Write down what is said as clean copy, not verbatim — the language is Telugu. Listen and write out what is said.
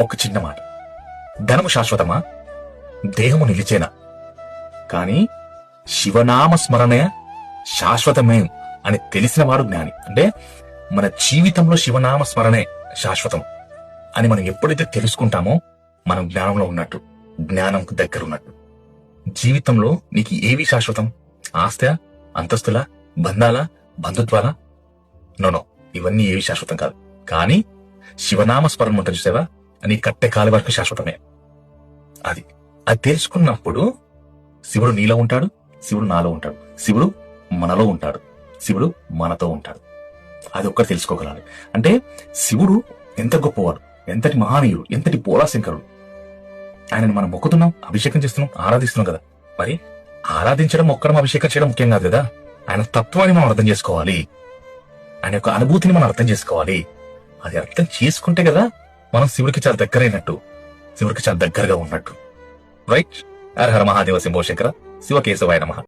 ఒక చిన్న మాట. ధనము శాశ్వతమా, దేహము నిలిచేనా? కానీ శివనామ స్మరణే శాశ్వతమే అని తెలిసినవాడు జ్ఞాని. అంటే మన జీవితంలో శివనామ స్మరణే శాశ్వతం అని మనం ఎప్పుడైతే తెలుసుకుంటామో మనం జ్ఞానంలో ఉన్నట్టు, జ్ఞానంకు దగ్గర ఉన్నట్టు. జీవితంలో నీకు ఏవి శాశ్వతం? ఆస్తా, అంతస్తులా, బంధాలా, బంధుత్వాలా? నో, ఇవన్నీ ఏవి శాశ్వతం కాదు. కానీ శివనామ స్మరణ ఉంటుంది చూసావా, నీ కట్టె కాలి వరకు శాశ్వతమే. అది తెలుసుకున్నప్పుడు శివుడు నీలో ఉంటాడు, శివుడు నాలో ఉంటాడు, శివుడు మనలో ఉంటాడు, శివుడు మనతో ఉంటాడు. అది ఒక్కటి తెలుసుకోగలాలి. అంటే శివుడు ఎంత గొప్పవాడు, ఎంతటి మహానీయుడు, ఎంతటి పోలాశంకరుడు. ఆయనను మనం మొక్కుతున్నాం, అభిషేకం చేస్తున్నాం, ఆరాధిస్తున్నాం కదా. మరి ఆరాధించడం, మొక్కడం, అభిషేకం చేయడం ముఖ్యం కాదు కదా. ఆయన తత్వాన్ని మనం అర్థం చేసుకోవాలి, ఆయన యొక్క అనుభూతిని మనం అర్థం చేసుకోవాలి. అది అర్థం చేసుకుంటే కదా మనం శివుడికి చాలా దగ్గరైనట్టు, శివుడికి చాలా దగ్గరగా ఉన్నట్టు. రైట్? హర హర మహాదేవ శంభో శంకర, శివకేశవాయ నమః.